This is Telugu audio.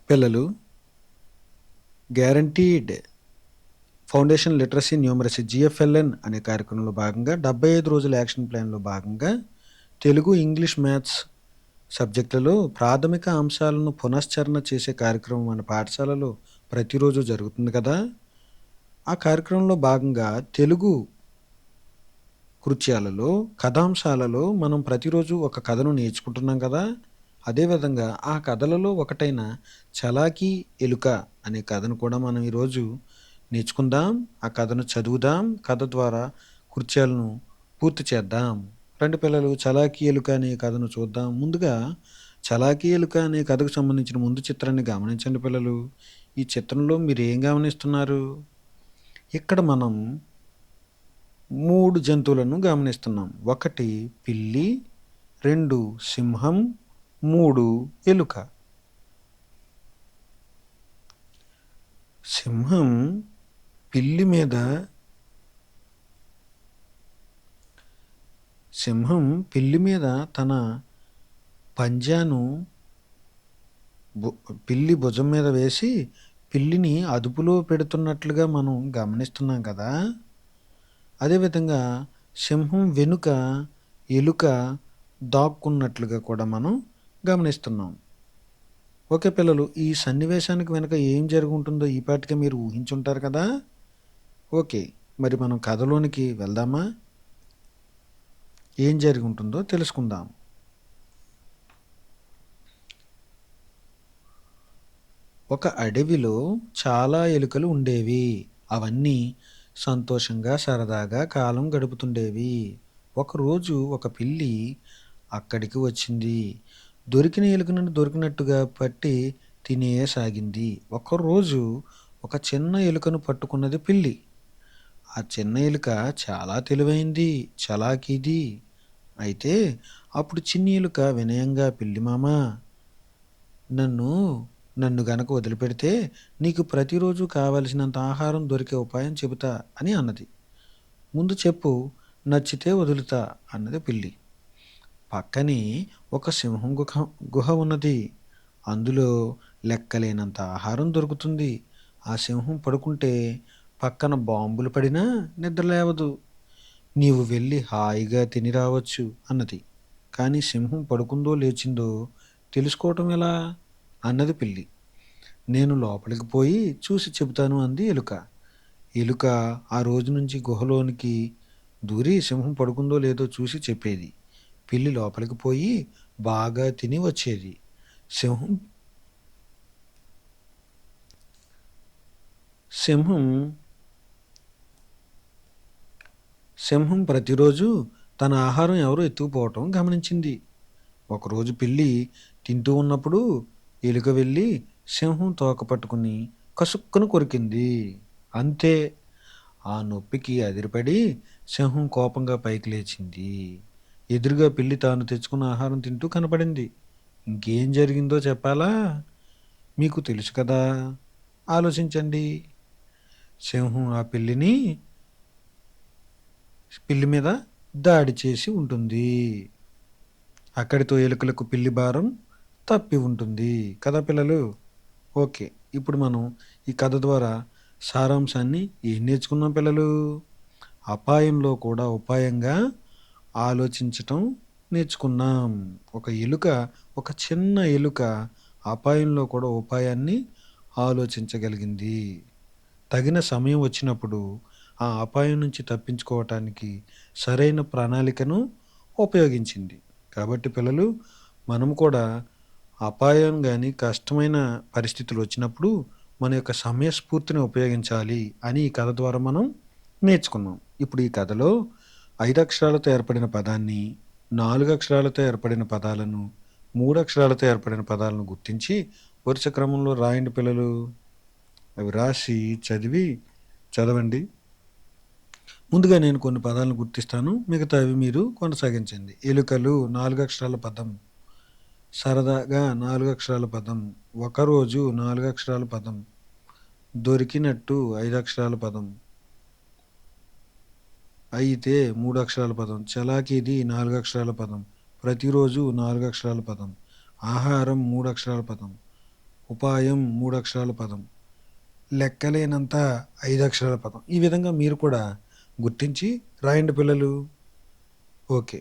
పిల్లలు గ్యారంటీడ్ ఫౌండేషన్ లిటరసీ న్యూమరసీ జిఎఫ్ఎల్ఎన్ అనే కార్యక్రమంలో భాగంగా 75 రోజుల యాక్షన్ ప్లాన్లో భాగంగా తెలుగు, ఇంగ్లీష్, మ్యాథ్స్ సబ్జెక్టులలో ప్రాథమిక అంశాలను పునశ్చరణ చేసే కార్యక్రమం మన పాఠశాలలో ప్రతిరోజు జరుగుతుంది కదా. ఆ కార్యక్రమంలో భాగంగా తెలుగు కృత్యాలలో కథాంశాలలో మనం ప్రతిరోజు ఒక కథను నేర్చుకుంటున్నాం కదా. అదేవిధంగా ఆ కథలలో ఒకటైన చలాకీ ఎలుక అనే కథను కూడా మనం ఈరోజు నేర్చుకుందాం. ఆ కథను చదువుదాం. కథ ద్వారా కృత్యాలను పూర్తి చేద్దాం. రండి పిల్లలు, చలాకీ ఎలుక అనే కథను చూద్దాం. ముందుగా చలాకీ ఎలుక అనే కథకు సంబంధించిన ముందు చిత్రాన్ని గమనించండి పిల్లలు. ఈ చిత్రంలో మీరు ఏం గమనిస్తున్నారు? ఇక్కడ మనం 3 జంతువులను గమనిస్తున్నాం. 1 పిల్లి, 2 సింహం, 3 ఎలుక. సింహం పిల్లి మీద తన పంజాను పిల్లి భుజం మీద వేసి పిల్లిని అదుపులో పెడుతున్నట్లుగా మనం గమనిస్తున్నాం కదా. అదేవిధంగా సింహం వెనుక ఎలుక దాక్కున్నట్లుగా కూడా మనం గమనిస్తున్నాం. ఓకే పిల్లలు, ఈ సన్నివేశానికి వెనుక ఏం జరుగుంటుందో ఈ పాటికే మీరు ఊహించుంటారు కదా. ఓకే, మరి మనం కథలోనికి వెళ్దామా? ఏం జరిగి ఉంటుందో తెలుసుకుందాం. ఒక అడవిలో చాలా ఎలుకలు ఉండేవి. అవన్నీ సంతోషంగా సరదాగా కాలం గడుపుతుండేవి. ఒకరోజు ఒక పిల్లి అక్కడికి వచ్చింది. దొరికిన ఎలుకను దొరికినట్టుగా పట్టి తినేసాగింది. ఒకరోజు ఒక చిన్న ఎలుకను పట్టుకున్నది పిల్లి. ఆ చిన్న ఎలుక చాలా తెలివైంది, చలాకీది. అయితే అప్పుడు చిన్ని ఎలుక వినయంగా, పిల్లి మామా, నన్ను గనక వదిలిపెడితే నీకు ప్రతిరోజు కావలసినంత ఆహారం దొరికే ఉపాయం చెబుతా అని అన్నది. ముందు చెప్పు, నచ్చితే వదులుతా అన్నది పిల్లి. పక్కనే ఒక సింహం గుహ ఉన్నది. అందులో లెక్కలేనంత ఆహారం దొరుకుతుంది. ఆ సింహం పడుకుంటే పక్కన బాంబులు పడినా నిద్ర లేవదు. నీవు వెళ్ళి హాయిగా తిని రావచ్చు అన్నది. కానీ సింహం పడుకుందో లేచిందో తెలుసుకోవటం ఎలా అన్నది పిల్లి. నేను లోపలికి పోయి చూసి చెబుతాను అంది ఎలుక. ఎలుక ఆ రోజు నుంచి గుహలోనికి దూరి సింహం పడుకుందో లేదో చూసి చెప్పేది. పిల్లి లోపలికి పోయి బాగా తిని వచ్చేది. సింహం సింహం సింహం ప్రతిరోజు తన ఆహారం ఎవరో ఎత్తుకుపోవటం గమనించింది. ఒకరోజు పిల్లి తింటూ ఉన్నప్పుడు ఎలుక వెళ్ళి సింహం తోక పట్టుకుని కసుక్కున కొరికింది. అంతే, ఆ నొప్పికి అదిరిపడి సింహం కోపంగా పైకి లేచింది. ఎదురుగా పిల్లి తాను తెచ్చుకున్న ఆహారం తింటూ కనపడింది. ఇంకేం జరిగిందో చెప్పాలా? మీకు తెలుసు కదా, ఆలోచించండి. సింహం ఆ పిల్లి మీద దాడి చేసి ఉంటుంది. అక్కడితో ఎలుకలకు పిల్లి భారం తప్పి ఉంటుంది కదా పిల్లలు. ఓకే, ఇప్పుడు మనం ఈ కథ ద్వారా సారాంశాన్ని ఏం నేర్చుకున్నాం పిల్లలు? అపాయంలో కూడా ఉపాయంగా ఆలోచించటం నేర్చుకున్నాం. ఒక చిన్న ఎలుక అపాయంలో కూడా ఉపాయాన్ని ఆలోచించగలిగింది. తగిన సమయం వచ్చినప్పుడు ఆ అపాయం నుంచి తప్పించుకోవటానికి సరైన ప్రణాళికను ఉపయోగించింది. కాబట్టి పిల్లలు, మనం కూడా అపాయం కానీ కష్టమైన పరిస్థితులు వచ్చినప్పుడు మన యొక్క సమయస్ఫూర్తిని ఉపయోగించాలి అని ఈ కథ ద్వారా మనం నేర్చుకున్నాం. ఇప్పుడు ఈ కథలో 5 అక్షరాలతో ఏర్పడిన పదాన్ని, 4 అక్షరాలతో ఏర్పడిన పదాలను, 3 అక్షరాలతో ఏర్పడిన పదాలను గుర్తించి వరుస క్రమంలో రాయండి పిల్లలు. అవి రాసి చదవండి. ముందుగా నేను కొన్ని పదాలను గుర్తిస్తాను, మిగతావి మీరు కొనసాగించండి. ఎలుకలు 4 అక్షరాల పదం. సరదాగా 4 అక్షరాల పదం. ఒకరోజు 4 అక్షరాల పదం. దొరికినట్టు 5 అక్షరాల పదం. అయితే 3 అక్షరాల పదం. చలాకీది 4 అక్షరాల పదం. ప్రతిరోజు 4 అక్షరాల పదం. ఆహారం 3 అక్షరాల పదం. ఉపాయం 3 అక్షరాల పదం, లెక్కలేనంత 5 అక్షరాల పదం. ఈ విధంగా మీరు కూడా గుర్తించి రాయండి పిల్లలు. ఓకే.